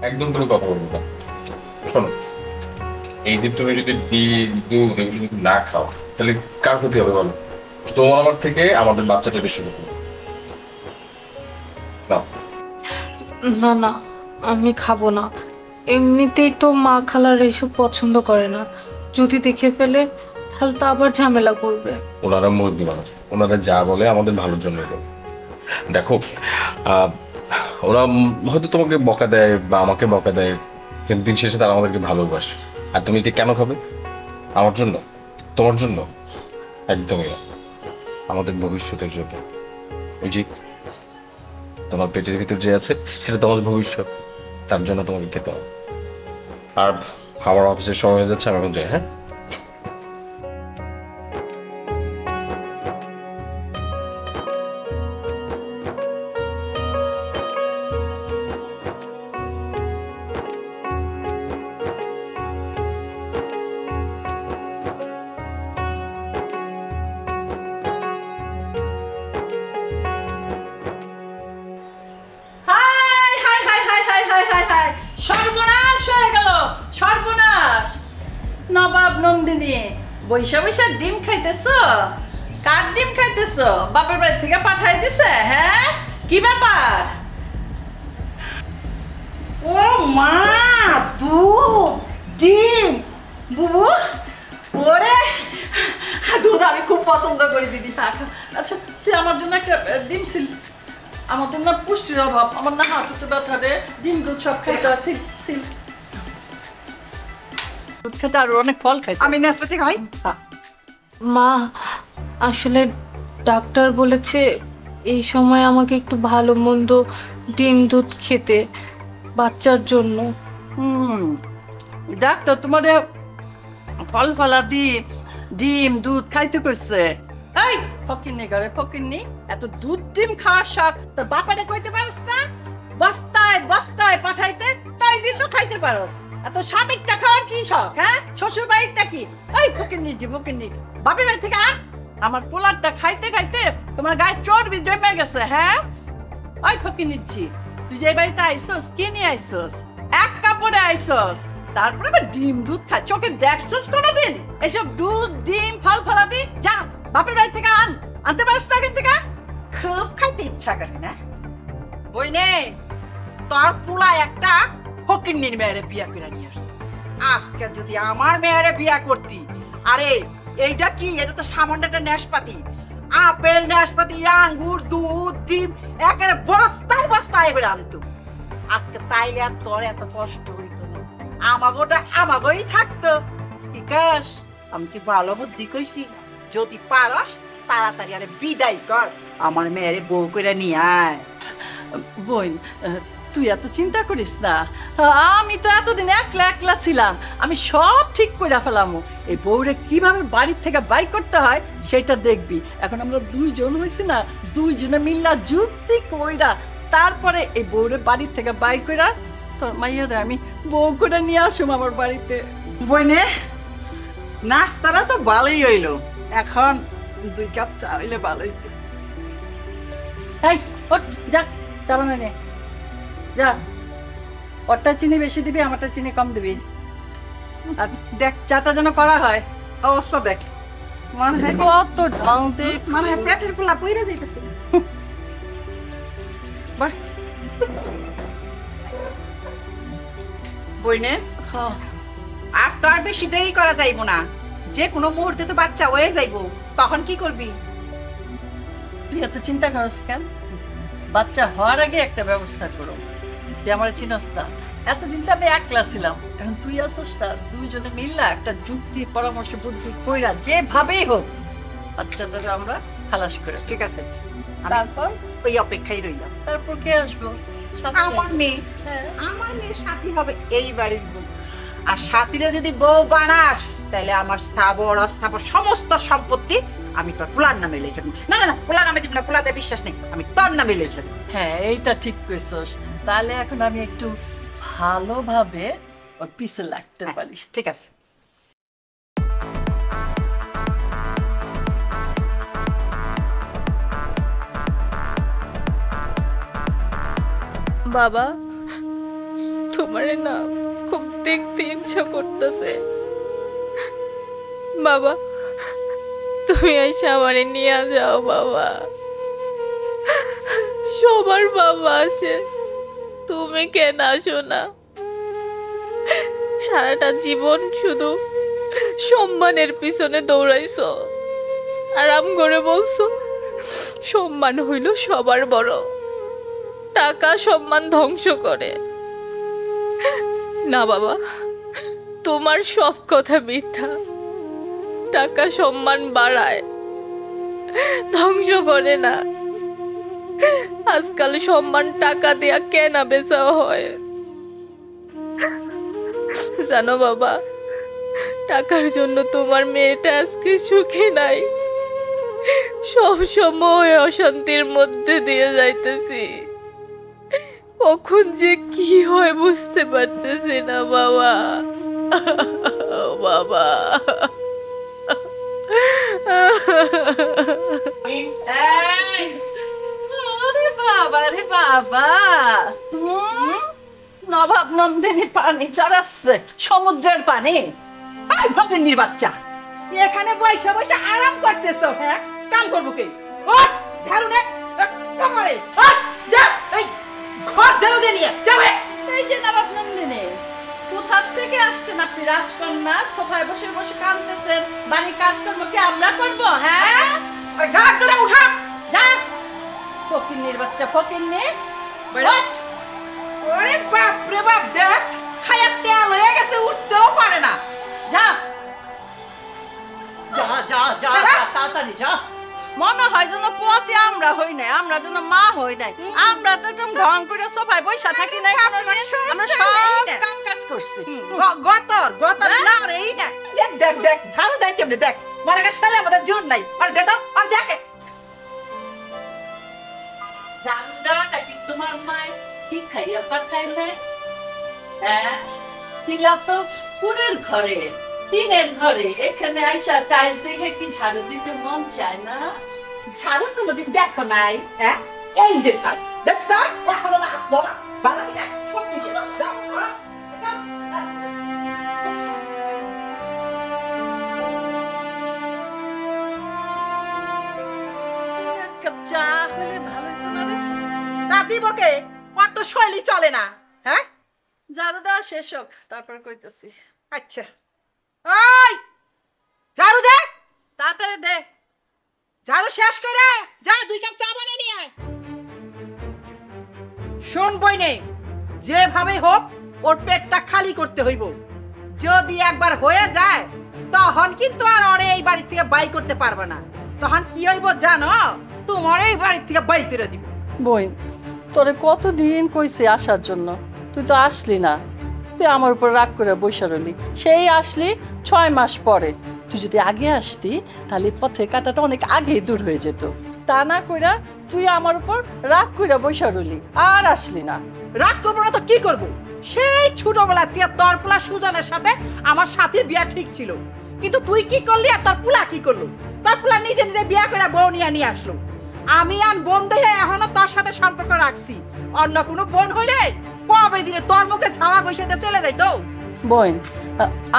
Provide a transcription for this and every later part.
একদম কোনো কথা বলবো না। শোনো, এই যে তুমি যদি দুধ এগুলো যদি না খাও তাহলে কার ক্ষতি হবে বলো? তোমার আমার থেকে আমাদের বাচ্চাটা বেশি হবে না। না না, আমি খাবো না। এমনিতেই তো মা খালার এসব পছন্দ করে না। যদি দেখে ফেলে তাহলে তো আবার ঝামেলা করবে। ওনারা মুরব্বী মানুষ, ওনারা যা বলে আমাদের ভালোর জন্য বলে। দেখো, আহ, ওরা হয়তো তোমাকে বকা দেয় বা আমাকে বকা দেয়, কিন্তু দিন শেষে তারা আমাদেরকে ভালোবাসে। আর তুমি এটা কেন খাবে? আমার জন্য? তোমার জন্য? একদমই না, আমাদের ভবিষ্যতের জন্য। ওই যে তোমার পেটের ভিতর যে আছে সেটা তোমার ভবিষ্যৎ, তার জন্য তোমাকে খেতে হবে। আর আমার অফিসের সময় হয়ে যাচ্ছে, আমি এখন যাই। হ্যাঁ, high high high high high high high high, সর্বনাশ হয়ে গেল, সর্বনাশ। নবাব নন্দিনী, বৈশা বৈশা ডিম খাইতেছো? কার ডিম খাইতেছো? বাপের বাড়ি থেকে পাঠাই দিছে? হ্যাঁ, কি ব্যাপার? ও মা, দুধ, ডিম, বুবু, ওরে দুধ আমি খুব পছন্দ করি দিদি। আচ্ছা, তুই আমার জন্য একটা ডিম ছিল। আমাদের না পুষ্টির অভাব, আমার না হাঁটুতে ব্যথা রে, ডিম দুধ সব খাইতে আসি। দুধ খেতে আর অনেক ফল খাই। আমি নাশপাতি খাই। মা, আসলে ডাক্তার বলেছে এই সময় আমাকে একটু ভালো মন্দ ডিম দুধ খেতে, বাচ্চার জন্য। ডাক্তার তোমার ফল ফলাদি ডিম দুধ খাইতে কইছে। এই ফকিন্নি ঘরে ফকিন্নি, এত দুধ ডিম খাওয়ার শখ তোর বাপারে কইতে পারস না? বস্তায় বস্তায় পাঠাইতে তাই দিয়ে তো খাইতে পারস। এত স্বামীরটা খাওয়ার কি শখ? হ্যাঁ, শ্বশুর বাড়িরটা কি? ওই ফকিন্নি জি ফকিন্নি, বাপের বাড়ি থেকে আন। আমার পোলারটা খাইতে খাইতে তোমার গায়ে চর্বি জমে গেছে। হ্যাঁ, ওই ফকিন্নি জি, তুই যে বাড়িতে আইসোস কি নিয়ে আইসোস? এক কাপড়ে আইসোস, তারপরে আবার ডিম দুধ খায়। চোখে দেখছিস কোনোদিন এসব দুধ ডিম ফল ফলাদি? যা বাপের বাড়ি থেকে আন, আনতে পারিস না এখান থেকে? খুব খাইতে ইচ্ছা করে না? বইনে, তোর পোলা একটা ফকিন্নির মেয়েরে বিয়া করে নিয়ে আসছে। আজকে যদি আমার মেয়েরে বিয়া করতি, আরে এইটা কি, এটা তো সামান্য একটা নাশপাতি। আপেল নাশপাতি আঙ্গুর দুধ ডিম একেবারে বস্তায় বস্তায় এবার আনতো। আজকে তাইলে আর তোর এত কষ্ট হইতো না, আমাগোটা আমাগোই থাকতো। ঠিক আছে, আমি কি ভালো বুদ্ধি কইছি? যদি পারস তাড়াতাড়ি আরে বিদায় কর, আমার মেয়েরে বউ করে নিয়ে আয়। বোন, তুই এত চিন্তা করিস না। আমি তো এতদিন একলা একলা ছিলাম, আমি সব ঠিক করে ফেলাম। এই বউরে কিভাবে বাড়ির থেকে বাই করতে হয় সেটা দেখবি। এখন আমরা দুইজন হইছি না, দুইজনে মিল্লা যুক্তি কইরা তারপরে এই বউরে বাড়ির থেকে বাই কইরা তোর মাইয়ারে আমি বউ করে নিয়ে আসুম আমার বাড়িতে। বইনে, নাস্তাটা তো ভালোই হইলো, এখন 2 কাপ চা হইলে ভালোই। এই ওঠ, যা চা বানা নে, যা। ওরটা চিনি বেশি দিবি, আমারটা চিনি কম দিবি। আর দেখ চাটা যেন করা হয়। অবস্থা দেখ, মনে হয় কত ঢং দেখ, মনে হয় পেটের পোলা পইরা যাইতেছে। বাহ, বইনে আর তো আর বেশি দেরি করা যাইব না, যে কোনো মুহূর্তে তো বাচ্চা হয়ে যাইব, তখন কি করবি? তুই এত চিন্তা করস কেন? বাচ্চা হওয়ার আগে একটা ব্যবস্থা করো। তুই আমার চিনস না, এতদিন তো আমি একলা ছিলাম, এখন তুই আসস না, দুইজনে মিললা একটা যুক্তি পরামর্শ বুদ্ধি কইরা যেভাবেই হোক বাচ্চাটাকে আমরা খালাস করে। ঠিক আছে, তারপর ওই অপেক্ষাই রইলাম। তারপর কে আসবো? আমার মেয়ে। আমার মেয়ে সাথী হবে এই বাড়ির বউ। আর সাথীরা যদি বউ বানাস তাহলে আমার স্থাবর অস্থাবর সমস্ত সম্পত্তি আমি তোর পোলার নামে লিখে দেব। না না না, পোলার নামে দিব না, পোলাতে বিশ্বাস নেই, আমি তোর নামে লিখে দেব। হ্যাঁ, এইটা ঠিক কইছস। তাহলে এখন আমি একটু ভালোভাবে ওর পিছে লাগতে পারি। ঠিক আছে। বাবা, তোমারে না খুব দেখতে ইচ্ছা করতেছে। বাবা, তুমি এসে আমারে নিয়ে যাও বাবা। সবার বাবা আসে, তুমি কেন আসো না? সারাটা জীবন শুধু সম্মানের পিছনে দৌড়াইছো, আরাম করে বলছো সম্মান হইল সবার বড়, টাকা সম্মান ধ্বংস করে। না বাবা, তোমার সব কথা মিথ্যা। টাকা সম্মান বাড়ায়, ধ্বংস করে না। আজকাল সম্মান টাকা দেয়া কেনা বেচা হয়। জানো বাবা, টাকার জন্য তোমার মেয়েটা আজকে সুখী নাই, সব সময় অশান্তির মধ্যে দিয়ে যাইতেছি। কখন যে কি হয় বুঝতে পারতেছি না বাবা। বাবা, আরে বাবা রে বাবা, নবাব নন্দিনী পানি চড়াচ্ছে, সমুদ্রের পানি। আই ভগিনীর বাচ্চা, এখানে বসে বসে আরাম করতেছো? হ্যাঁ, কাম করবো কে? ওঠ, ঝাড়ু নে, কামারে ওঠ, যা, এই ঘর ঝাড়ু দিয়ে নিয়ে যাবে। এই যে নবাব নন্দিনী, কোথা থেকে আসছেন আপনি? রাজকন্যা সোফায় বসে বসে কাঁদতেছেন, বাড়ির কাজকর্ম কি আমরা করবো? হ্যাঁ, আরে ঘাট ধরে উঠা, যা। ফকিন্নির বাচ্চা, ফকিন্নি, ওঠ। ওরে বাপ রে বাপ, দেখ খায়া তেল হয়ে গেছে, উঠতেও পারে না। যা যা যা যা, তাড়াতাড়ি যা। মনে হয় যেন পোয়াতে আমরা হই নাই, আমরা যেন মা হই নাই। আমরা তো একদম ঢং করে সোফায় বসে থাকি নাই, আমরা সব কাম কাজ করছি। গতর না রে, এই না। দেখ দেখ দেখ, ঝাড়ু দেখ কেমনে, দেখ মনে কাছে সালে আমাদের জোর নাই। আর দে তো, আর দেখে ঝাড়ু দেওয়াটা কি তোমার মায়ের শিখাইয়া পাঠাইলে? হ্যাঁ, ছিলা তো কুড়ের ঘরে, টিনের ঘরে, এখানে আইসা টাইলস দেখে কি ঝাড়ু দিতে মন চায় না? ঝাড়ু কোনোদিন দেখো নাই? হ্যাঁ, এই যে স্যার, দেখ স্যার, এখনো না বলা ভালো কি না? সব ঠিক আছে, যাও, হ্যাঁ, এক কাপ চা হলে ভালো হতো না রে? চা দিব কে? ওর তো শৈলী চলে না। হ্যাঁ, ঝাড়ু দেওয়া শেষ হোক, তারপর কইতেছি। আচ্ছা, ওই ঝাড়ু দে, তাড়াতাড়ি দে। ঝাড়ু শেষ করে যা, 2 কাপ চা বানিয়ে নিয়ে আয়। শোন বইনে, যেভাবে হোক ওর পেটটা খালি করতে হইব। যদি একবার হয়ে যায় তখন কিন্তু আর ওরে এই বাড়ি থেকে বাই করতে পারবে না। তখন কি হইব জানো? তোমার এই বাড়ি থেকে বাই করে দিব। বোন, তোরে কতদিন কইছি আসার জন্য, তুই তো আসলি না। তুই আমার উপর রাগ করে বইসা রইলি। সেই আসলি 6 মাস পরে। তুই যদি আগে আসতি তাহলে পথে কাটাটা অনেক আগেই দূর হয়ে যেত। তা না কইরা তুই আমার উপর রাগ কইরা বইসা রইলি, আর আসলি না। রাগ করবো না তো কি করব? সেই ছোটবেলা থেকে তোর পোলা সুজনের সাথে আমার সাথীর বিয়া ঠিক ছিল, কিন্তু তুই কি করলি আর তোর পোলা কি করলো? তোর পোলা নিজে নিজে বিয়া করে বউ নিয়ে আসলো। আমি আর বোন দেখে এখনো তোর সাথে সম্পর্ক রাখছি। অন্য কোনো বোন হইলে কবে দিনে তোর মুখে ছাওয়া বসে চলে যাই তো। বোন,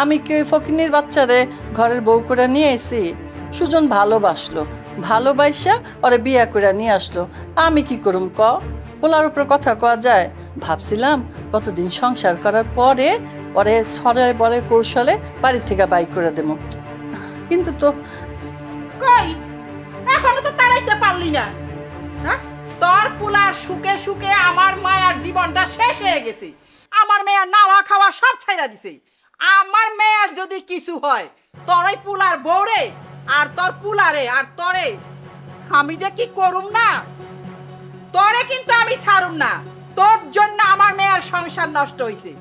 আমি কি ওই ফকিনীর বাচ্চারে ঘরের বউ করে নিয়ে এসি? সুজন ভালোবাসলো, ভালোবাসা ওরে বিয়া করে নিয়ে আসলো। আমি কি করুম ক? পোলার উপর কথা কওয়া যায়? ভাবছিলাম কতদিন সংসার করার পরে ওরে সরে বলে কৌশলে বাড়ি থেকে বাই করে দেবো, কিন্তু তো কই এখনো তো তাড়াইতে পারলি না। হ্যাঁ, তোর পোলার সুখে সুখে আমার মায়ের জীবনটা শেষ হয়ে গেছে। আমার মেয়ের নাওয়া খাওয়া সব ছাইরা দিছে। আমার মেয়ের যদি কিছু হয়, তোর ওই পোলার বউরে আর তোর পোলারে আর তোরে আমি যে কি করুম না, তোরে কিন্তু আমি ছাড়ুম না। তোর জন্য আমার মেয়ের সংসার নষ্ট হইছে।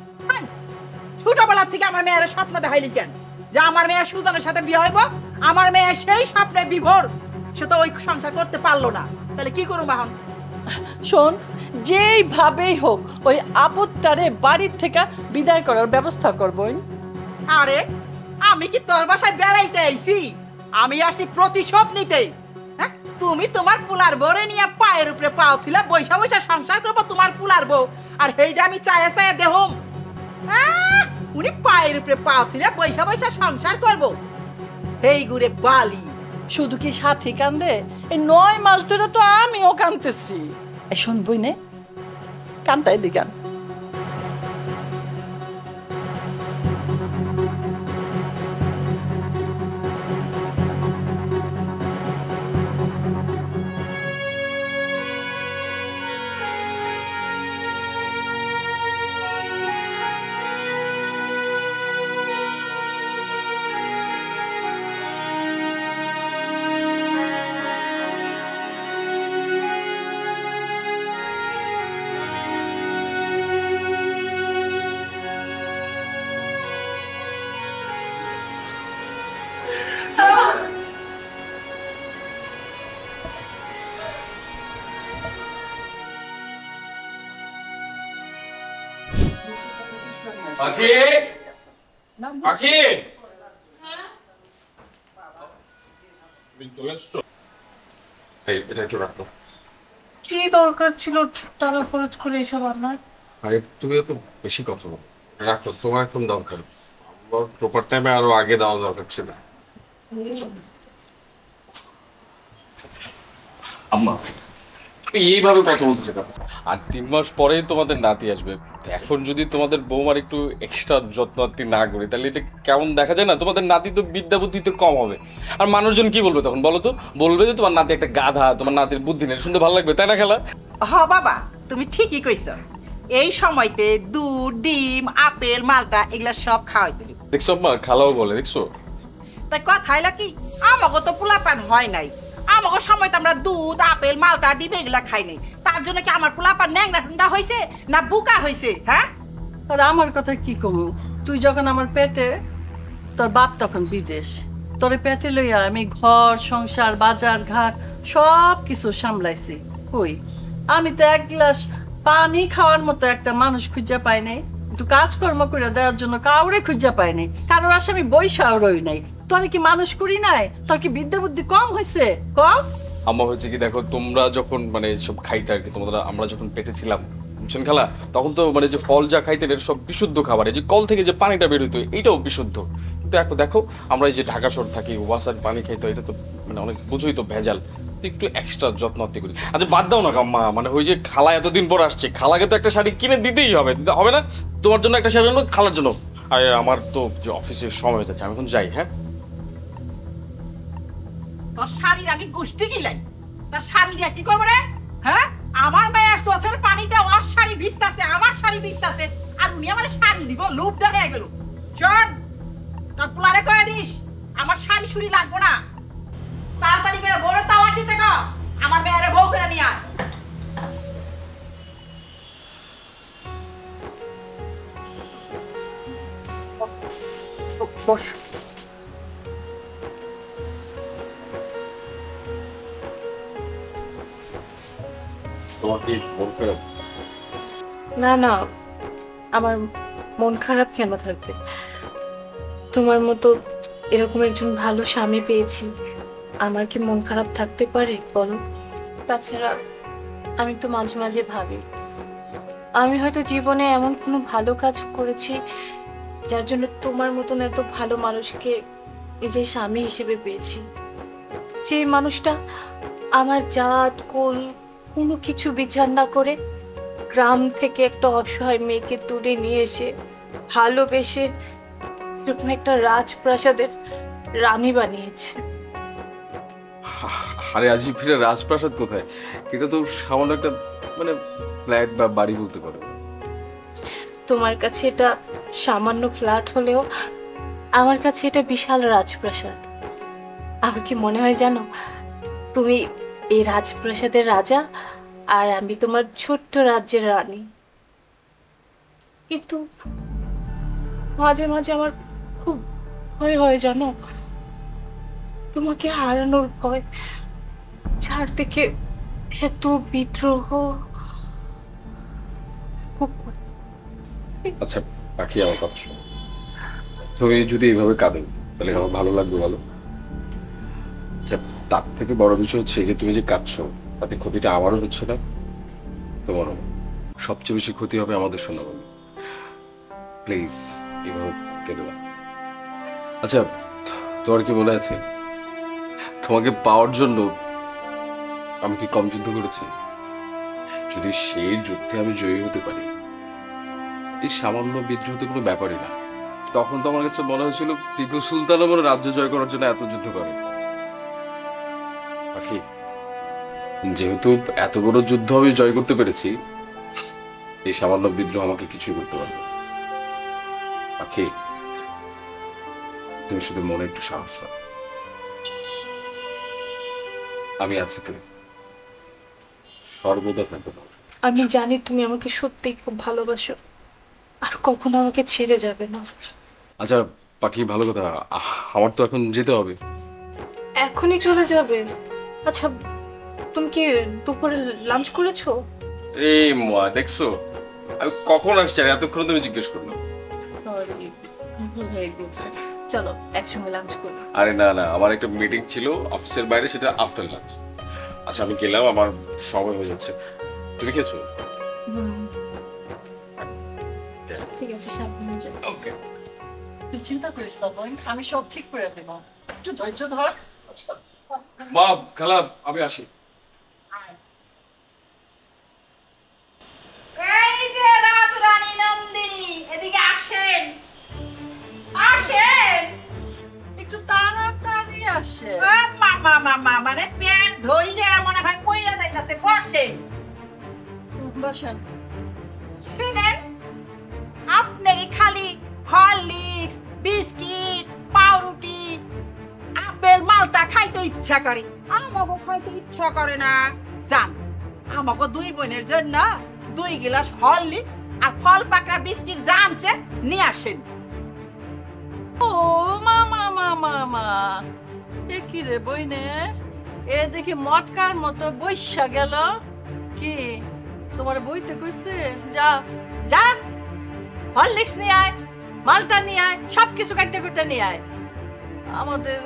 ছোটবেলা থেকে আমার মেয়ের স্বপ্ন দেখাইলি কেন যে আমার মেয়ের সুজনের সাথে বিয়ে হইব? আমার মেয়ে সেই স্বপ্নে বিভোর, সে তো ওই সংসার করতে পারলো না। তাহলে কি করুম এখন? শোন, যেইভাবেই হোক ওই আপদটারে বাড়ির থেকে বিদায় করার ব্যবস্থা করবই। আরে আমি কি তোর বাসায় বেড়াইতে আইছি? আমি আসছি প্রতিশোধ নিতে। হ্যাঁ, তুমি তোমার পোলার বউরে নিয়ে পায়ের উপরে পাও থিলা বৈশা বৈশা সংসার করবো তোমার পোলার বউ, আর সেইটা আমি চায়ে চায়ে দেহম পায়ের উপরে পা ফিরে পয়সা পয়সা সংসার করব এই গুড়ে বালি। শুধু কি সাথী কান্দে, এই 9 মাস ধরে তো আমিও কান্দতেছি। এই শুনবই নে, কান্তাই দিগান। পাখি পাখি এই এটা একটু রাখো। কি দরকার ছিল টাকা খরচ করে এসব আপনার? আরে তুমি তো বেশি কথা বলো, রাখো, তোমার এখন দরকার, প্রপার টাইমে আরো আগে দেওয়া দরকার ছিল। আম্মা এইভাবে কথা বলতে চাই আর 3 মাস পরেই তোমাদের নাতি আসবে, এখন যদি তোমাদের বৌমার একটু এক্সট্রা যত্নাত্তি না করি তাহলে এটা কেমন দেখা যায় না? তোমাদের নাতি তো বিদ্যা বুদ্ধিতে কম হবে, আর মানুষজন কি বলবে তখন বলো তো? বলবে যে তোমার নাতি একটা গাধা, তোমার নাতির বুদ্ধি নেই, শুনতে ভালো লাগবে তাই না খেলা? হ বাবা, তুমি ঠিকই কইছ। এই সময়তে দুধ, ডিম, আপেল, মালটা এগুলা সব খাওয়াই দিলি। দেখছো আম্মা, খালাও বলে, দেখছো? তাই কথা হইলো কি, আমাকে তো পোলাপান হয় নাই, আমাকে সময় তো আমরা দুধ, আপেল, মালটা, ডিম এগুলা খাই নাই। তার জন্য কি আমার পোলাপান ন্যাংরা টুন্ডা হয়েছে না বুকা হয়েছে? হ্যাঁ, আর আমার কথা কি কমু, তুই যখন আমার পেটে, তোর বাপ তখন বিদেশ, তোর পেটে লইয়া আমি ঘর সংসার বাজার ঘাট সব কিছু সামলাইছি। কই আমি তো 1 গ্লাস পানি খাওয়ার মতো একটা মানুষ খুঁজা পাই নাই, একটু কাজকর্ম করে দেওয়ার জন্য কাউরে খুঁজা পাই নাই, কারোর আসে আমি বৈশাও রই নাই। তোর কি মানুষ করি নাই? তোর কি বিদ্যা বুদ্ধি কম হয়েছে? কম আম্মা হয়েছে কি দেখো, তোমরা যখন মানে সব খাইতে আর কি, তোমরা আমরা যখন পেটে ছিলাম বুঝছেন খালা, তখন তো মানে যে ফল যা খাইতেন এটা সব বিশুদ্ধ খাবার, এই যে কল থেকে যে পানিটা বের হইতো এইটাও বিশুদ্ধ। কিন্তু এখন দেখো আমরা এই যে ঢাকা শহর থাকি, ওয়াসার পানি খাইতে এটা তো মানে অনেক বুঝোই তো ভেজাল, তো একটু এক্সট্রা যত্নআত্তি করি। আচ্ছা বাদ দাও না আম্মা, মানে ওই যে খালা এতদিন পর আসছে, খালাকে তো একটা শাড়ি কিনে দিতেই হবে, হবে না? তোমার জন্য একটা শাড়ি আনবো, খালার জন্য। আরে আমার তো যে অফিসের সময় হয়ে যাচ্ছে, আমি এখন যাই। হ্যাঁ, তোর শাড়ির আগে গোষ্ঠী গিলাই, তার শাড়ি দিয়ে কি করবো রে? হ্যাঁ, আমার মেয়ের চোখের পানিতে ওর শাড়ি ভিজতাছে, আমার শাড়ি ভিজতাছে, আর উনি আমার শাড়ি দিব, লোভ দেখা গেল। চল, তোর পোলারে কয়ে দিস আমার শাড়ি শুড়ি লাগবো না, তাড়াতাড়ি করে বড় তাওয়ার দিতে গো, আমার মেয়েরে বউ করে নিয়ে আয়। বস। তোমার কি মন খারাপ? না না, আমার মন খারাপ কেন থাকবে? তোমার মতো এরকম একজন ভালো স্বামী পেয়েছি, আমার কি মন খারাপ থাকতে পারে বলো? তাছাড়া আমি তো মাঝে মাঝে ভাবি আমি হয়তো জীবনে এমন কোনো ভালো কাজ করেছি যার জন্য তোমার মতন এত ভালো মানুষকে নিজের স্বামী হিসেবে পেয়েছি, যে মানুষটা আমার জাত কুল কোনো কিছু বিচার না করে গ্রাম থেকে একটা অসহায় মেয়েকে তুলে নিয়ে এসে ভালোবেসে এরকম একটা রাজপ্রাসাদের রানী বানিয়েছে। আরে আজিব, ফিরে রাজপ্রাসাদ কোথায়? এটা তো সামান্য একটা মানে ফ্ল্যাট বা বাড়ি বলতে পারো। তোমার কাছে এটা সামান্য ফ্ল্যাট হলেও আমার কাছে এটা বিশাল রাজপ্রাসাদ। আমার কি মনে হয় জানো, তুমি এই রাজপ্রাসাদের রাজা আর আমি তোমার ছোট্ট রাজ্যের রানী। কিন্তু মাঝে মাঝে আমার খুব ভয় হয় জানো, তোমাকে হারানোর ভয়, চারদিকে এত বিদ্রোহ। খুব আচ্ছা পাখি, আমার কথা শোনো, তুমি যদি এইভাবে কাঁদো তাহলে আমার ভালো লাগবে বলো? আচ্ছা, তার থেকে বড় বিষয় হচ্ছে যে তুমি যে কাঁদছো তাতে ক্ষতিটা আমারও হচ্ছে না, তোমারও। সবচেয়ে বেশি ক্ষতি হবে আমাদের সোনামণি। প্লিজ এইভাবে কেঁদো না। আচ্ছা, তোমার কি মনে আছে তোমাকে পাওয়ার জন্য আমি কি কম যুদ্ধ করেছি? যদি সেই যুদ্ধে আমি জয়ী হতে পারি, এই সামান্য বিদ্রোহ তো কোনো ব্যাপারই না। তখন তো আমার কাছে মনে হয়েছিল টিপু সুলতান আমার রাজ্য জয় করার জন্য এত যুদ্ধ করে। পাখি, যেহেতু এত বড় যুদ্ধ আমি জয় করতে পেরেছি, এই সামান্য বিদ্রোহ আমাকে কিছুই করতে পারবে না। পাখি, তুমি শুধু মনে একটু সাহস রাখো, আমি আছি তো, সর্বদা থাকবো। আমি জানি তুমি আমাকে সত্যিই খুব ভালোবাসো, আর কখনো আমাকে ছেড়ে যাবে না। আচ্ছা পাখি, ভালো কথা, আমার তো এখন যেতে হবে। এখনই চলে যাবে? আচ্ছা, তুমি কি দুপুরে লাঞ্চ করেছো? এই মা, দেখছো আমি কখন আসছি, আর এতক্ষণ তুমি জিজ্ঞেস করলো। সরি, ভুল হয়ে গেছে। চলো একসঙ্গে লাঞ্চ করি। আরে না না, আমার একটা মিটিং ছিল অফিসের বাইরে, সেটা আফটার লাঞ্চ। আচ্ছা আমি গেলাম, আমার সময় হয়ে যাচ্ছে। তুমি খেয়েছো? ঠিক আছে, সাবধানে যাও। ওকে। তুই চিন্তা করিস না বোন, আমি সব ঠিক করে দেব, একটু ধৈর্য ধর। মা, খালা, আমি আসি। এই যে রাজরানী নন্দিনী, এদিকে আসেন, আসেন। একটু তাড়াতাড়ি আসে। মামা মানে পেট ধইলে মনে হয় পইরা যাইতাছে, বসেন। বসেন। শুনেন, আপনারই খালি হরলিক্স, বিস্কিট, পাউরুটি, আপেল, মালটা খাইতে ইচ্ছা করে, আমাকে খাইতে ইচ্ছা করে না। জান, আমাকে দুই বোনের জন্য 2 গ্লাস হরলিক্স আর ফল পাকড়া বিস্কিট জানছে নিয়ে আসেন। ও মামা মামা মা, এ কি রে বইনে, এ দেখি মটকার মতো বইসা গেল। কি তোমার বইতে কইছে? যা যা, হরলিক্স নিয়ে আয়, মালটা নিয়ে আয়, সবকিছু কাটতে কুটতে নিয়ে আয়। আমাদের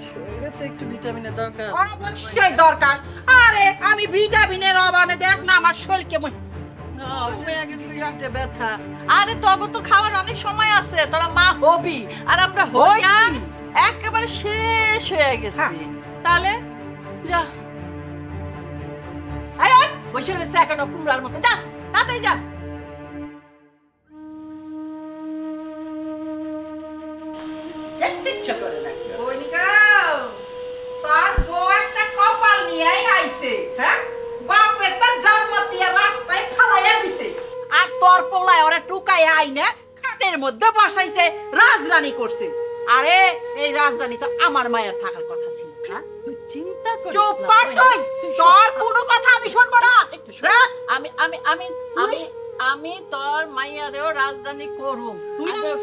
শরীরে তো একটু ভিটামিনের দরকার আছে। অবশ্যই দরকার। আরে আমি ভিটামিনের অভাবে দেখ না আমার শরীর কেমন পেটে ব্যথা। আরে তবে তো খাওয়ার অনেক সময় আছে, তোরা মা হবি, আর আমরা হই না, হইছি। একেবারে শেষ হয়ে গেছি। তাহলে যা, আয় আয়, বসে রয়েছে এখনো কুমড়ার মতো, যা তাড়াতাড়ি যা। দেখতে ইচ্ছা করে না। তার বউ একটা কপাল নিয়েই আইছে, হ্যাঁ? বাপে তার জন্ম দিয়ে রাস্তায় ফালাইয়া দিছে, আর তোর পোলায় ওরে টুকাই আইনে খাটের মধ্যে বসাইছে, রাজরানী করছে। আরে এই রাজরানী তো আমার মায়ের থাকার কথা ছিল, হ্যাঁ? তুই চিন্তা করিস চুপ না, কর তুই, তুই তোর কোনো কথা আমি শুনবো না। একটু শোন। আমি আমি আমি আমি আমি তোর মাইয়ারেও রাজধানী করুম,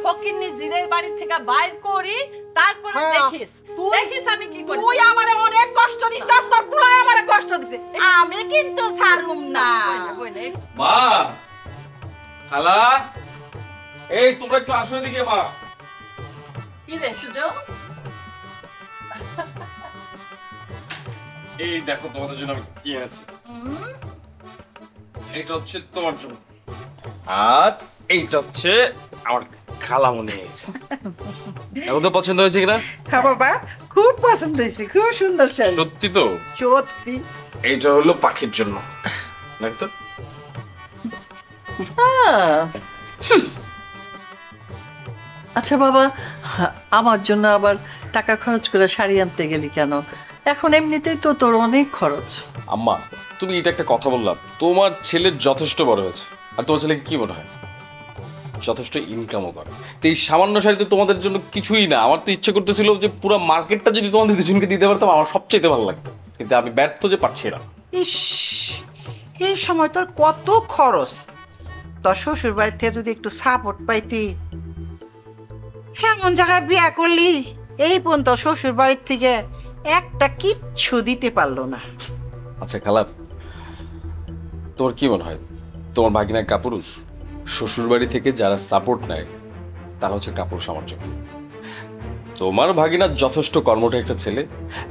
ফকিন্নি জিরের বাড়ি থেকে বাইর করি, তারপরে হ্যাঁ, দেখিস তুই- দেখিস আমি কি করি। তুই আমারে অনেক কষ্ট দিছিস, তোর পোলায় আমারে কষ্ট দিছে, আমি কিন্তু ছাড়ুম না। বইনে, মা, খালা, এই তোমরা একটু আসো এদিকে। মা, কি রে সুযোগ? এই দেখো তোমাদের জন্য আমি কি এনেছি। এটা হচ্ছে তোমার জন্য, আর এইটা হচ্ছে আমার খালামণির। এখন তো পছন্দ হয়েছে কিনা? হ্যাঁ বাবা, খুব পছন্দ হয়েছে, খুব সুন্দর শাড়ি। সত্যি তো? সত্যি। এইটা হলো পাখির জন্য, দেখতো। আচ্ছা বাবা, আমার জন্য আবার টাকা খরচ করে শাড়ি আনতে গেলি কেন? এখন এমনিতেই তো তোর অনেক খরচ। আম্মা, তুমি এটা একটা কথা বললাম, তোমার ছেলের যথেষ্ট বড় হয়েছে, আর তোমার ছেলেকে কি মনে হয় যথেষ্ট ইনকামও করে। তো এই সামান্য শাড়ি তো তোমাদের জন্য কিছুই না। আমার তো ইচ্ছে করতেছিল যে পুরো মার্কেটটা যদি তোমাদের দুজনকে দিতে পারতাম, আমার সবচেয়ে ভালো লাগতো, কিন্তু আমি ব্যর্থ যে পারছি না। ইস, এই সময় তোর কত খরচ, তোর শ্বশুর বাড়ি থেকে যদি একটু সাপোর্ট পাইতি। এমন জায়গায় বিয়া করলি, এই পর্যন্ত শ্বশুর বাড়ির থেকে একটা কিচ্ছু দিতে পারলো না। আচ্ছা খালা, তোমার কি মনে হয় তোমার ভাগিনা কাপুরুষ? শ্বশুর বাড়ি থেকে যারা সাপোর্ট নেয় তারা হচ্ছে কাপুরুষ আমার জন্য। তোমার ভাগিনা যথেষ্ট কর্মঠ একটা ছেলে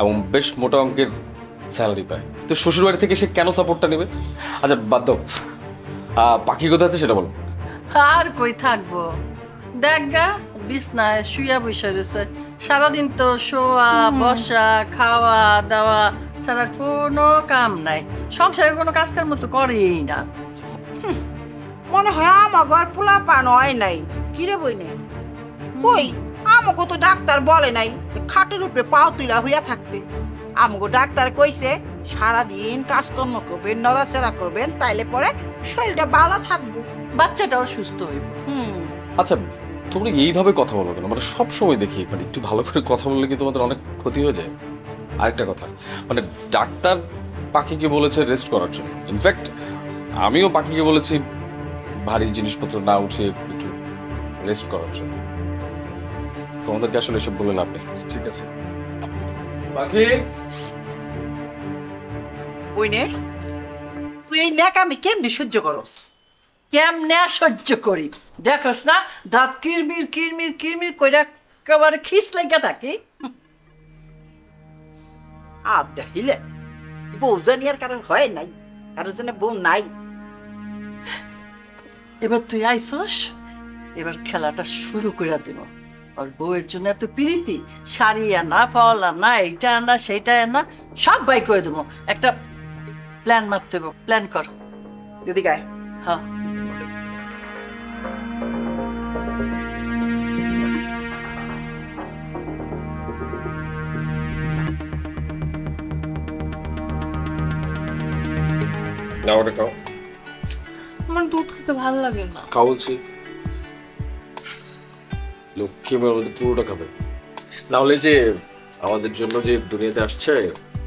এবং বেশ মোটা অঙ্কের স্যালারি পায়, তো শ্বশুর বাড়ি থেকে সে কেন সাপোর্টটা নেবে? আচ্ছা বাদ দাও, পাখি কোথায় আছে সেটা বলো। আর কই থাকবো, দেখ গা বিছনায় শুয়া বসে রয়েছে, সারাদিন তো শোয়া বসা খাওয়া দাওয়া ছাড়া কোনো কাম নাই, সংসারের কোনো কাজ কাম তো করেই না। মনে হয় আমাকে আর পোলা পান হয় নাই, কিরে বই নেই কই, আমাকে তো ডাক্তার বলে নাই খাটের উপরে পাও তুলা হইয়া থাকতে। আমাকে ডাক্তার কইছে সারাদিন কাজকর্ম করবেন, নড়াচড়া করবেন, তাইলে পরে শরীরটা ভালো থাকবো, বাচ্চাটাও সুস্থ হইব। আচ্ছা তোমরা এইভাবে কথা বলো কেন? মানে সব সময় দেখি মানে একটু ভালো করে কথা বললে কি তোমাদের অনেক ক্ষতি হয়ে যায়? আরেকটা কথা, মানে ডাক্তার পাখিকে বলেছে রেস্ট করার জন্য, ইনফ্যাক্ট আমিও পাখিকে বলেছি ভারী জিনিসপত্র না উঠিয়ে একটু রেস্ট করার জন্য। তোমাদেরকে আসলে এসব বলে লাভ নেই। ঠিক আছে পাখি, বই নে তুই এই ন্যাকামি কেমনি সহ্য করস? কেমনে সহ্য করি দেখস না, দাঁত কিরমির কিরমির কিরমির কইরা একেবারে খিস লেগে থাকি। আর দেখিলে বউ জানি আর কারণ হয় নাই, কারো যেন বউ নাই। এবার তুই আইসস, এবার খেলাটা শুরু করে দেব। আর বউয়ের জন্য এত প্রীতি, শাড়ি আনা ফল আনা এইটা আনা সেইটা আনা সব বাই করে দেবো। একটা প্ল্যান মারতে হবে, প্ল্যান কর। দিদি গায় হ্যাঁ না ওটা খাও। আমার দুধ খেতে ভালো লাগে না। খাও বলছি, লক্ষ্মী মেয়ের মধ্যে পুরোটা খাবে, না হলে যে আমাদের জন্য যে দুনিয়াতে আসছে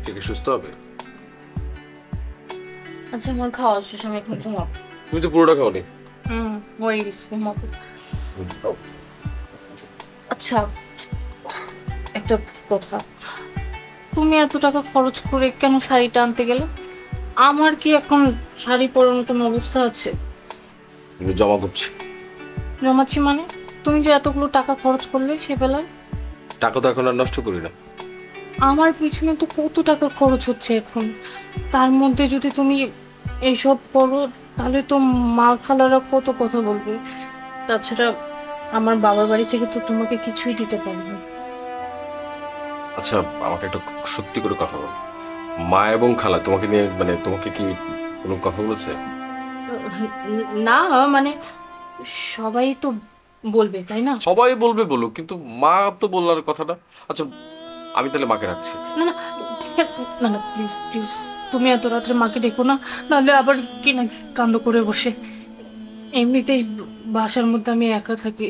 থেকে সুস্থ হবে। আচ্ছা আমার খাওয়া শেষ, আমি এখন ঘুমাবো। তুমি তো পুরোটা খাওনি। হয়ে গেছে, ঘুমাবো। আচ্ছা একটা কথা, তুমি এত টাকা খরচ করে কেন শাড়িটা আনতে গেলে? আমার কি এখন শাড়ি পরার কোনো অবস্থা আছে? কিন্তু জমা করছি। জমাচ্ছি মানে? তুমি যে এতগুলো টাকা খরচ করলে সে বেলায়। টাকা তো এখন আর নষ্ট করি না। আমার পিছনে তো কত টাকা খরচ হচ্ছে এখন, তার মধ্যে যদি তুমি এইসব করো তাহলে তো মা খালারা কত কথা বলবে। তাছাড়া আমার বাবার বাড়ি থেকে তো তোমাকে কিছুই দিতে পারবে না। আচ্ছা আমাকে একটা সত্যি করে কথা বল, মা এবং খালা তোমাকে নিয়ে মানে তোমাকে কি কোনো কথা বলেছে? না মানে সবাই তো বলবে তাই না? সবাই বলবে বলুক, কিন্তু মা তো বললার কথা না। আচ্ছা আমি তাহলে মাকে রাখছি। না না না না প্লিজ প্লিজ, তুমি এত রাত্রে মাকে ডেকো না, নাহলে আবার কি না কাণ্ড করে বসে। এমনিতেই বাসার মধ্যে আমি একা থাকি,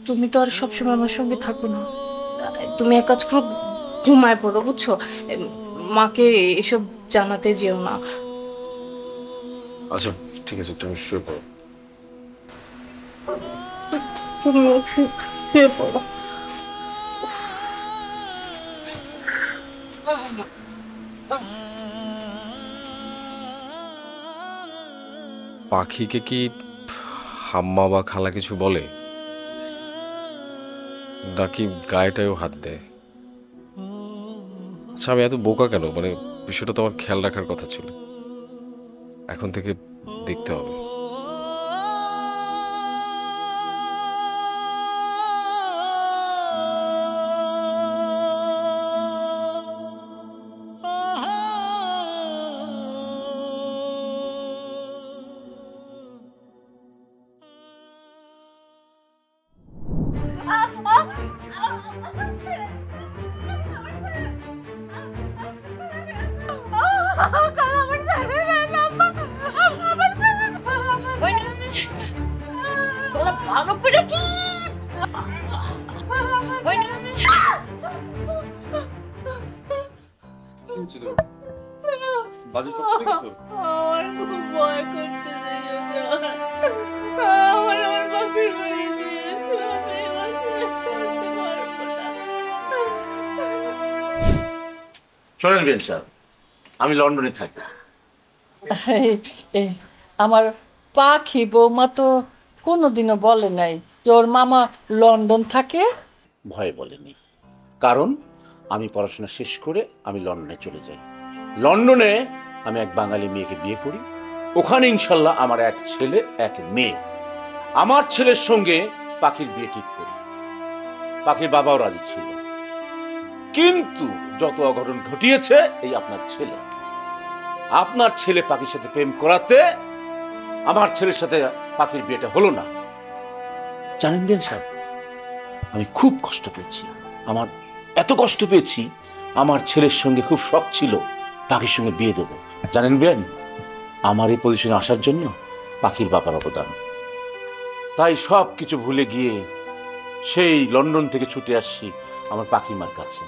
তুমি তো আর সবসময় আমার সঙ্গে থাকো না। তুমি এক কাজ করো, ঘুমায় পড়ো বুঝছো, মাকে এসব জানাতে যেও না। আচ্ছা ঠিক আছে, তুমি শুয়ে পড়ো। তুমি শুয়ে পড়ো। পাখিকে কি হাম্মা বা খালা কিছু বলে নাকি গায়েটায়ও হাত দেয়? আচ্ছা আমি এত বোকা কেন? মানে বিষয়টা তো আমার খেয়াল রাখার কথা ছিল, এখন থেকে দেখতে হবে। ভালো করে বাজে শব্দ দেখেছো? আমার খুব ভয় করতে আমার বাপি করে দিয়েছো, আমি এবার শুয়ে থাকতে পারবো না। শোনেন বেন সাহেব, আমি লন্ডনে থাকি। আমার পাখি বৌমা তো কোনোদিনও বলে নাই তোর মামা লন্ডন থাকে। ভয়ে বলেনি, কারণ আমি পড়াশোনা শেষ করে আমি লন্ডনে চলে যাই। লন্ডনে আমি এক বাঙালি মেয়েকে বিয়ে করি, ওখানে ইনশাল্লাহ আমার এক ছেলে এক মেয়ে। আমার ছেলের সঙ্গে পাখির বিয়ে ঠিক করি। পাখির বাবাও রাজি ছিল, কিন্তু যত অঘটন ঘটিয়েছে এই আপনার ছেলে। আপনার ছেলে পাখির সাথে প্রেম করাতে আমার ছেলের সাথে পাখির বিয়েটা হলো না। জানেন বিয়ান সাহেব, আমি খুব কষ্ট পেয়েছি। আমার এত কষ্ট পেয়েছি, আমার ছেলের সঙ্গে খুব শখ ছিল পাখির সঙ্গে বিয়ে দেবো। জানেন বিয়ান, আমার এই পজিশনে আসার জন্য পাখির বাবার অবদান। তাই সব কিছু ভুলে গিয়ে সেই লন্ডন থেকে ছুটে আসছি আমার পাখিমার কাছে।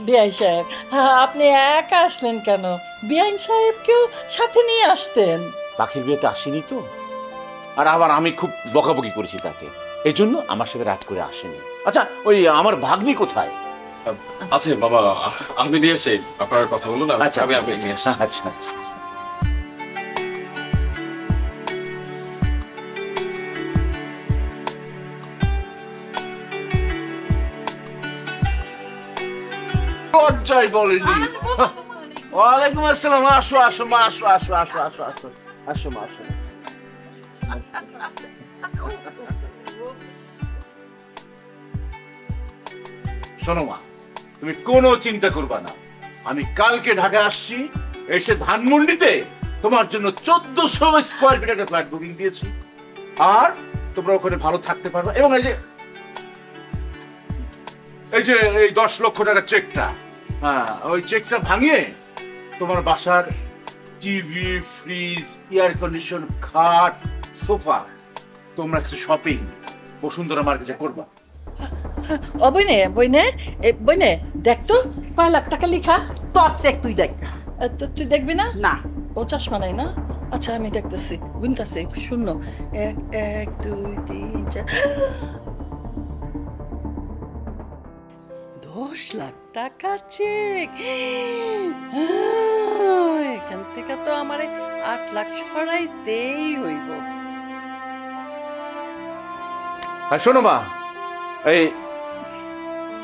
বিআই সাহেব, আপনি একা আসলেন কেন? বিআইন সাহেবকেও সাথে নিয়ে আসতেন। পাখির বিয়েতে আসেনি তো, আর আবার আমি খুব বকাবকি করেছি তাকে, এই জন্য আমার সাথে রাত করে আসেনি। আচ্ছা, ওই আমার ভাগ্নি কোথায়? আছে বাবা, আমি নিয়ে এসে আপনার কথা বলুন। আচ্ছা আমি আচ্ছা নিয়ে এসেছি। আচ্ছা আচ্ছা। লজ্জাই বলেনি। ওয়ালাইকুম আসসালাম। আসো আসো মা, আসো আসো আসো আসো আসো আসো মা, আসো। শোনো মা, তুমি কোনো চিন্তা করবা না। আমি কালকে ঢাকা আসছি, এসে ধানমন্ডিতে তোমার জন্য 1400 স্কয়ার ফিট একটা ফ্ল্যাট বুকিং দিয়েছি। আর তোমরা ওখানে ভালো থাকতে পারবে। এবং এই 10 লক্ষ টাকার চেকটা, হ্যাঁ, ওই চেকটা ভাঙিয়ে তোমার বাসার টিভি, ফ্রিজ, এয়ার কন্ডিশন, খাট, সোফা, তোমরা কিছু শপিং বসুন্ধরা মার্কেটে করবা। ও বইনে বইনে বইনে, দেখ তো কয় লাখ টাকা লেখা। তোর চেক তুই দেখ। তুই দেখবি না? না। ও চশমা নাই না? আচ্ছা আমি দেখতেছি, গুনতাছি। শূন্য, 1 1 2 3 4, 10 লাখ টাকার চেক। এখান থেকে তো আমার 8 লাখ সরাইতেই হইব। আর শোনো মা, এই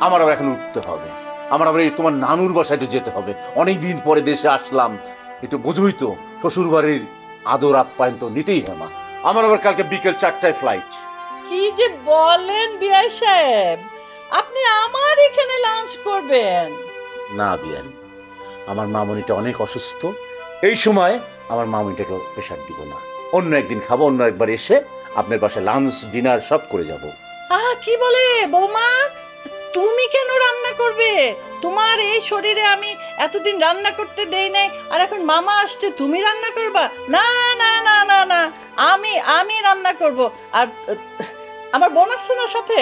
আমার আবার এখন উঠতে হবে। আমার আবার এই তোমার নানুর বাসায় যেতে হবে। অনেকদিন পরে দেশে আসলাম, একটু বোঝই তো, শ্বশুর বাড়ির আদর আপ্যায়ন তো নিতেই হয় মা। আমার আবার কালকে বিকেল 4টায় ফ্লাইট। কি যে বলেন বিআই সাহেব, আপনি আমার এখানে লাঞ্চ করবেন? না বিয়ান, আমার মামনিটা অনেক অসুস্থ, এই সময় আমার মামনিটাকে প্রেশার দিব না। অন্য একদিন খাবো, অন্য একবার এসে আপনার বাসায় লাঞ্চ ডিনার সব করে যাব। কি বলে বৌমা, তুমি কেন রান্না করবে? তোমার এই শরীরে আমি এতদিন রান্না করতে দেই নাই, আর এখন মামা আসছে তুমি রান্না করবা? না না না না না, আমি রান্না করব। আর আমার বোন আছে না সাথে?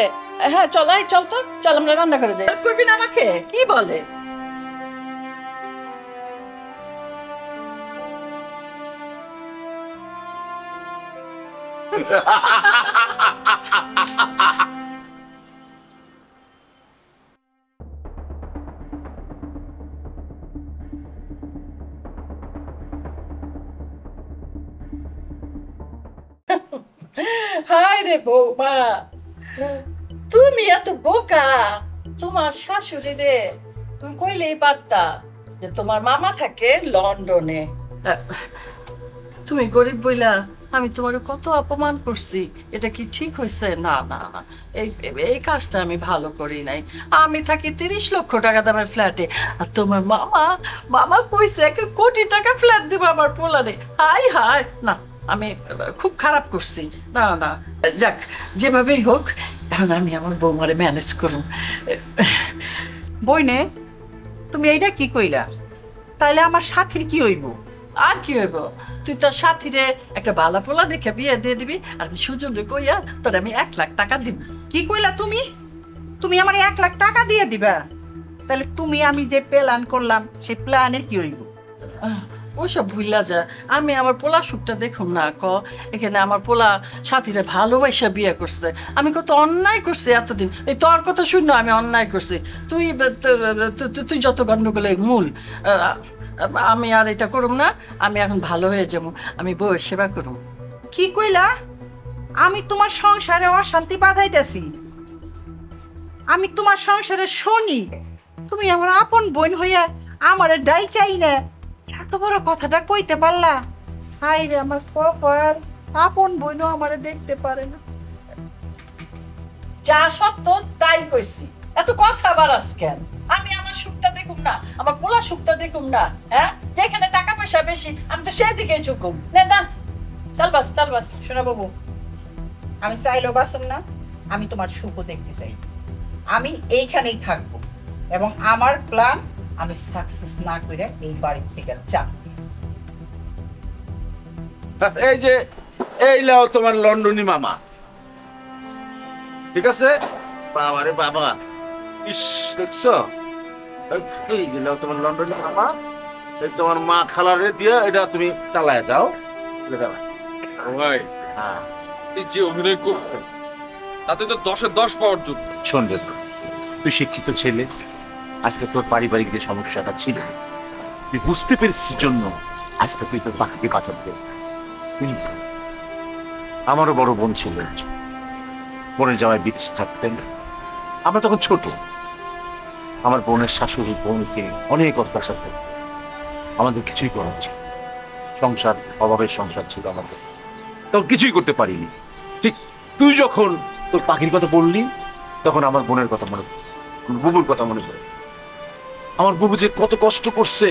হ্যাঁ চল তো, চল আমরা রান্না করে যাই। করবি না আমাকে? কি বলে? হায় রে বৌমা, তুমি এত বোকা! তোমার শাশুড়ি রে তুমি কইলেই পারতা যে তোমার মামা থাকে লন্ডনে। তুমি গরিব বইলা আমি তোমার কত অপমান করছি, এটা কি ঠিক হয়েছে? না না না, এই কাজটা আমি ভালো করি নাই। আমি থাকি 30 লক্ষ টাকা দামের ফ্ল্যাটে, আর তোমার মামা কইছে 1 কোটি টাকা ফ্ল্যাট দিব আমার পোলারে। হায় হায়, না আমি খুব খারাপ করছি। না না, যাক যেভাবেই হোক, এখন আমি আমার বৌমারে ম্যানেজ করুন। বইনে, তুমি এইটা কি কইলা? তাইলে আমার সাথীর কি হইব? আর কি হইব, তুই তোর সাথীরে একটা বালা পোলা দেখে বিয়ে দিয়ে দিবি, আর আমি সুজনরে কইয়া তোর আমি 1 লাখ টাকা দিব। কি কইলা তুমি? তুমি আমার 1 লাখ টাকা দিয়ে দিবা? তাহলে তুমি আমি যে প্ল্যান করলাম সেই প্ল্যানের কি হইব? ওসব ভুইলা যা, আমি আমার পোলা সুখটা দেখুন না। এখানে আমার পোলা সাথীরা ভালোবাসা বিয়ে করছে, আমি কত অন্যায় করছি এতদিন। এই তোর কথা শুন, আমি অন্যায় করছি। তুই যত গন্ডগোলের মূল। আমি আর এটা করুম না, আমি এখন ভালো হয়ে যাবো, আমি বউয়ের সেবা করুম। কি কইলা? আমি তোমার সংসারে অশান্তি বাধাইতেছি? আমি তোমার সংসারে শনি, তুমি আমার আপন বোন হইয়া আমারে ডাইকাই না এত বড় কথাটা কইতে পারলা? হাই রে আমার কপাল, আপন বোনও আমারে দেখতে পারে না। যা সত্য তাই কইছি, এত কথা বাড়াস কেন? আমি আমার সুখটা দেখুম না, আমার পোলা সুখটা দেখুম না? হ্যাঁ, যেখানে টাকা পয়সা বেশি আমি তো সেই দিকে ঝুঁকুম। না, চল বাস। শোনো বাবু, আমি চাইলেও বাসুম না, আমি তোমার সুখও দেখতে চাই। আমি এইখানেই থাকবো এবং আমার প্ল্যান আমি সাকসেস না করে এই বাড়ির থেকে যাব। এই যে এই লাও তোমার লন্ডনী মামা, ঠিক আছে? বাবা রে বাবা, ইস দেখছো, এই গেল তোমার লন্ডনী মামা। এই তোমার মা খালারে দিয়ে এটা তুমি চালায় দাও। ভাই হ্যাঁ, এই যে অভিনয় করছেন তাতে তো 10-এ 10 পাওয়ার যোগ্য। শোন দেখ, তুই শিক্ষিত ছেলে, আজকে তোর পারিবারিক যে সমস্যাটা ছিল তুই বুঝতে পেরেছিস জন্য আজকে তুই তোর পাখিকে বাঁচাতে। কিন্তু আমারও বড় বোন ছিল, বোনের জামাই বিদেশে থাকতেন, আমরা তখন ছোট। আমার বোনের শাশুড়ি বোনকে অনেক অত্যাচার করত, আমাদের কিছুই করার ছিল, সংসার অভাবের সংসার ছিল আমাদের, তখন কিছুই করতে পারিনি। ঠিক তুই যখন তোর পাখির কথা বললি তখন আমার বোনের কথা মনে পড়ে, বুবুর কথা মনে পড়ে। আমার বুবু যে কত কষ্ট করছে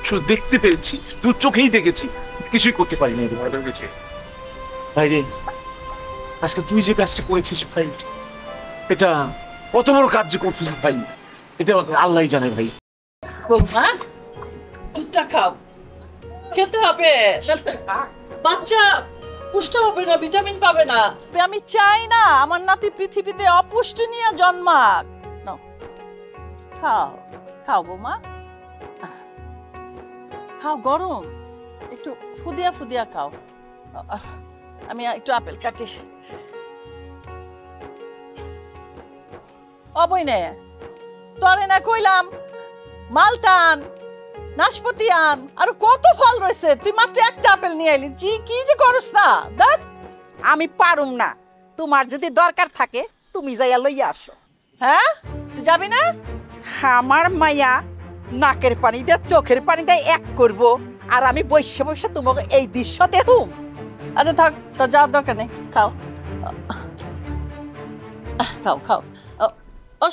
শুধু দেখতে পেরেছি, তুই চোখেই দেখেছি, কিছুই করতে পারিনি। ভাই রে, আজকে তুই যে কাজটা করেছিস ভাই, এটা কত বড় কাজ যে করছিস ভাই, এটা আল্লাহই জানে ভাই। বৌমা, দুধটা খাও, খেতে হবে, বাচ্চা পুষ্ট হবে না, ভিটামিন পাবে না। আমি চাই না আমার নাতি পৃথিবীতে অপুষ্টি নিয়ে জন্মাক। নাও, খাও বৌমা, খাও, গরম, একটু ফুদিয়া খাও। আমি একটু আপেল কাটি। অবইনে তোরে না কইলাম মালটা আন, নাশপাতি আন, আর কত ফল রয়েছে, তুই মাত্র একটা আপেল নিয়ে আইলি। কি যে করস না, দেখ। আমি পারুম না, তোমার যদি দরকার থাকে তুমি যাইয়া লইয়া আসো। হ্যাঁ, তুই যাবি না? আমার মাইয়া নাকের পানি দিয়ে চোখের পানি দিয়ে এক করব, আর আমি বসে তোমাকে এই দৃশ্য দেখুম। আচ্ছা থাক, তোর যাওয়ার দরকার নেই, খাও। ও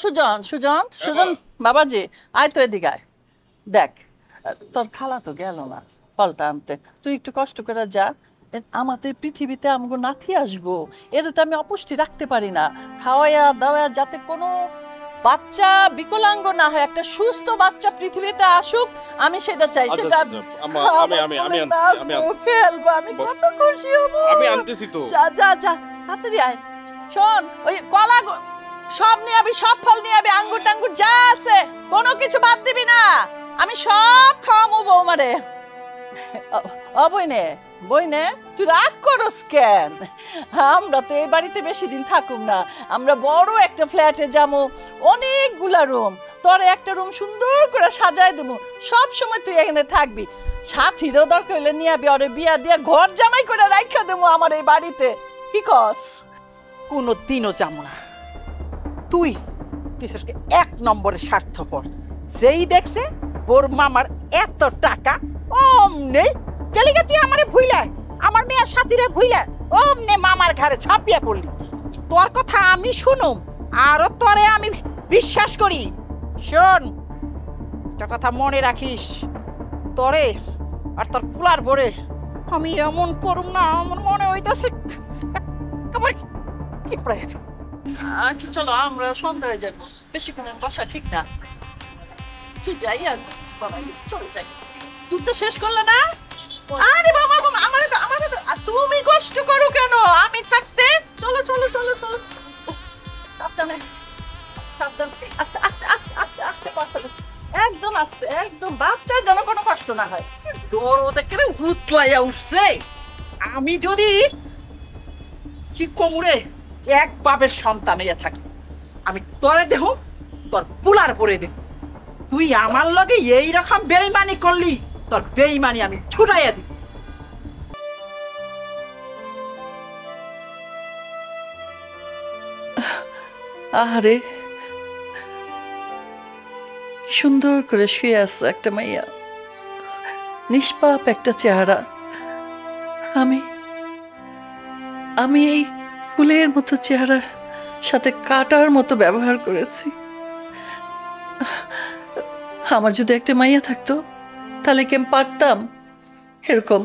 সুজন, বাবাজি, আয় তো এদিকে আয়। দেখ, তোর খালা তো গেল না ফলটা আনতে, তুই একটু কষ্ট করে যা। আমাদের পৃথিবীতে আমগো নাতি আসবো, এটা তো আমি অপুষ্টি রাখতে পারি না। খাওয়াইয়া দাওয়া যাতে কোনো বাচ্চা বিকলাঙ্গ না হয়, একটা সুস্থ বাচ্চা পৃথিবীতে আসুক, আমি সেটা চাই। সেটা খেলবো, আমি কত খুশি হব। আমি আনতেছি তো। যা তাড়াতাড়ি আয়। শোন, ওই কলা সব নিয়ে আবি, সব ফল নিয়ে আবি, আঙ্গুর টাঙ্গুর যা আছে কোনো কিছু বাদ দিবি না, আমি সব খাওয়াবো বৌমারে। বইনে তুই রাগ করস কেন? আমরা তো এই বাড়িতে বেশি দিন থাকুম না, আমরা বড় একটা ফ্ল্যাটে যাবো, অনেকগুলা রুম, তোর একটা রুম সুন্দর করে সাজাই দেবো, সব সময় তুই এখানে থাকবি। সাথীরও দরকার হইলে নিয়ে আবি, ওরে বিয়া দিয়া ঘর জামাই করে রাখা দেবো আমার এই বাড়িতে। কি কস? কোনো দিনও যাবো না। তুই এক নম্বরের স্বার্থপর, যেই দেখছে ওর মামার এত টাকা অমনে গেলিগে তুই আমারে ভুইলা, আমার মেয়ের সাথীরে ভুইলা অমনে মামার ঘরে ছাপিয়ে পড়লি। তোর কথা আমি শুনুম, আরো তোরে আমি বিশ্বাস করি। শোন, একটা কথা মনে রাখিস, তোরে আর তোর পুলার ভরে আমি এমন করুম না, আমার মনে হইতাছে একেবারে কি প্রায়। আচ্ছা চলো, আমরা সন্ধ্যায় যাবো, বেশিক্ষণ বসা ঠিক না। ঠিক যাই, আর চলে যাই। দুধটা শেষ করলে না? আরে বাবা, আর তুমি কষ্ট করো কেন আমি থাকতে? চলো, সাবধানে, আস্তে কথা বলো। একদম আস্তে, একদম, বাচ্চার যেন কোনো কষ্ট না হয়। তোর ওদের উতলাইয়া উঠছে। আমি যদি কি কমুরে এক বাপের সন্তান হইয়া থাকি, আমি তোরে দেহ তোর পুলার পরে দেহ। তুই আমার লগে এইরকম বেইমানি করলি, তোর বেইমানি আমি ছুটাইয়া দিই। আরে সুন্দর করে শুয়ে আছে একটা মাইয়া, নিষ্পাপ একটা চেহারা। আমি এই ফুলের মতো চেহারা সাথে কাটার মতো ব্যবহার করেছি। আমার যদি একটা মাইয়া থাকতো তাহলে কি আমি পারতাম এরকম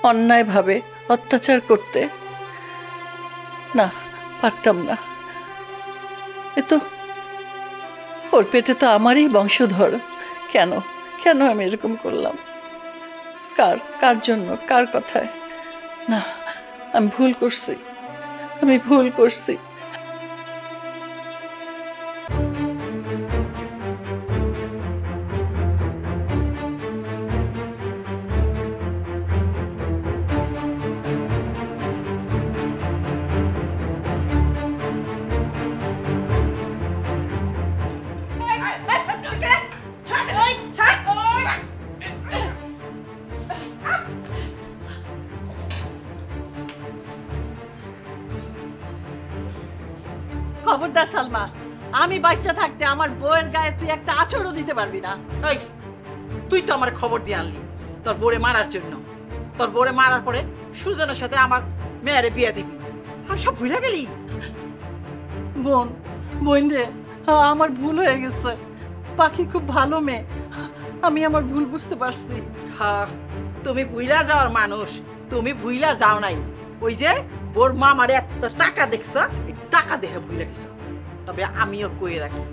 অন্যায়ভাবে অত্যাচার করতে? না, পারতাম না। এ তো ওর পেটে তো আমারই বংশধর। কেন কেন আমি এরকম করলাম? কার জন্য, কার কথায়? না, আমি ভুল করছি, আমি ভুল করছি। খবরদার সালমা, আমি বাচ্চা থাকতে আমার বউয়ের গায়ে তুই একটা আঁচড়ও দিতে পারবি না। এই তুই তো আমার খবর দিয়ে আনলি তোর বোরে মারার জন্য। তোর বোরে মারার পরে সুজনের সাথে আমার মেয়েরে বিয়ে দিবি, আর সব ভুলে গেলি। বোন রে, আমার ভুল হয়ে গেছে। পাখি খুব ভালো মেয়ে, আমি আমার ভুল বুঝতে পারছি। হ্যাঁ, তুমি ভুইলা যাওয়ার মানুষ, তুমি ভুইলা যাও নাই। ওই যে বোর মামারে এত টাকা দেখছ, এই টাকা দেখে ভুলে গেছ। তবে আমিও কই রাখি,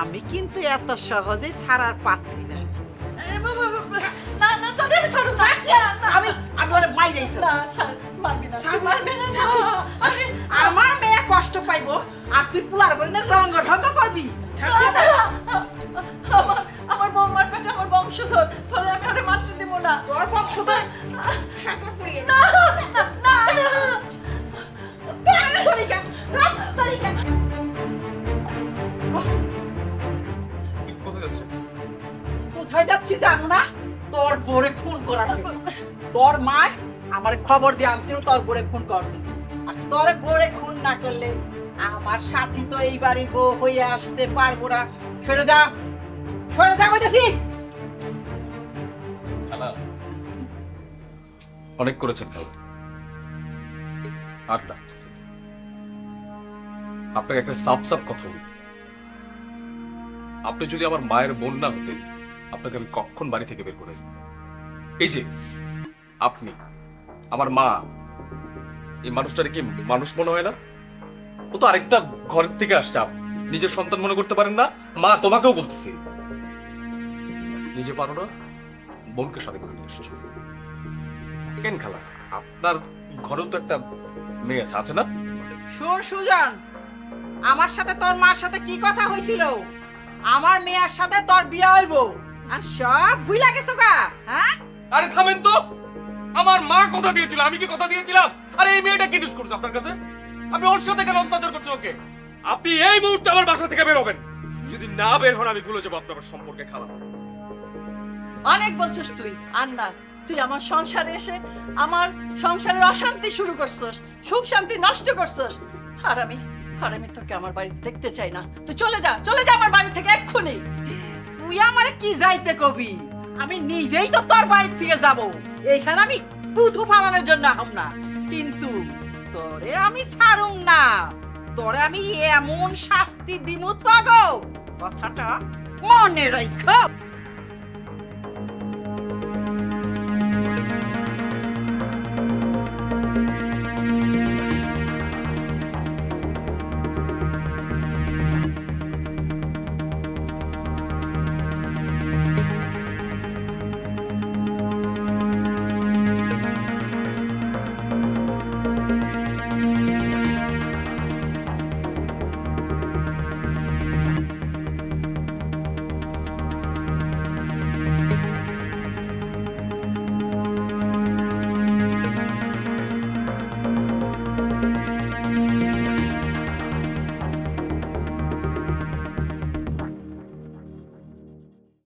আমি কিন্তু এত সহজে ছাড়ার পাত্রী না। না না, তোদের ছাড়ো না। আমি আমি ওরে মাইরাইছি। না, ছাড়, মারবি না, তুই মারবি না। আমার মেয়ে কষ্ট পাইবো আর তুই পুলার বলে রঙ্গ ঢঙ্গ করবি। আমার বৌমার পেটে আমার বংশধর, তোরে আমি ওরে মারতে দিব না। তোর বংশধর সাগর পুড়িয়ে না না না, কোথায় যাচ্ছে? কোথায় যাচ্ছি জানো না? তোর বোরে খুন করার জন্য। তোর মা আমার খবর দিয়ে আনছিল তোর বোরে খুন করার জন্য। আর তোর বোরে খুন না করলে আমার সাথী তো এই বাড়ির বউ হয়ে আসতে পারবো না। সরে যা, সরে যা কইতেছি। খালা, অনেক করেছেন খালা। আর না, আপনাকে একটা সাপ কথা বলি। আপনি যদি আমার মায়ের বোন না হতেন, আপনাকে আমি কখন বাড়ি থেকে বের করে দিতাম। এই যে আপনি আমার মা, এই মানুষটারে কি মানুষ মনে হয় না? ও তো আরেকটা ঘরের থেকে আসছে। নিজের সন্তান মনে করতে পারেন না? মা, তোমাকেও বলতেছি, নিজে পারো না, বোনকে সাথে করে নিয়ে এসছো কেন? খালা, আপনার ঘরেও তো একটা মেয়ে আছে না? শোন সুজন, আমার সাথে তোর মার সাথে কি কথা হয়েছিল? আমার মেয়ের সাথে তোর বিয়ে হইব আর সব ভুইলা গেছো গা? হ্যাঁ, আরে থামেন তো। আমার মা কথা দিয়েছিল, আমি কি কথা দিয়েছিলাম? আরে এই মেয়েটা কি দোষ করছে আপনার কাছে? আপনি ওর সাথে কেন অত্যাচার করছেন ওকে? আপনি এই মুহূর্তে আমার বাসা থেকে বের হবেন। যদি না বের হন, আমি ভুলে যাবো আপনার সম্পর্কে। খালা, অনেক বলছিস তুই। আর না, তুই আমার সংসারে এসে আমার সংসারের অশান্তি শুরু করছস, সুখ শান্তি নষ্ট করছস। আর আমি তোকে আমার বাড়িতে দেখতে চাই না। তুই চলে যা, চলে যা আমার বাড়ি থেকে এক্ষুনি। তুই আমারে কি যাইতে কবি? আমি নিজেই তো তোর বাড়ি থেকে যাব। এইখানে আমি থুথু ফালানোর জন্য আহম না, কিন্তু তোরে আমি ছাড়ুম না। তোরে আমি এমন শাস্তি দিমু তো গো, কথাটা মনে রাখো।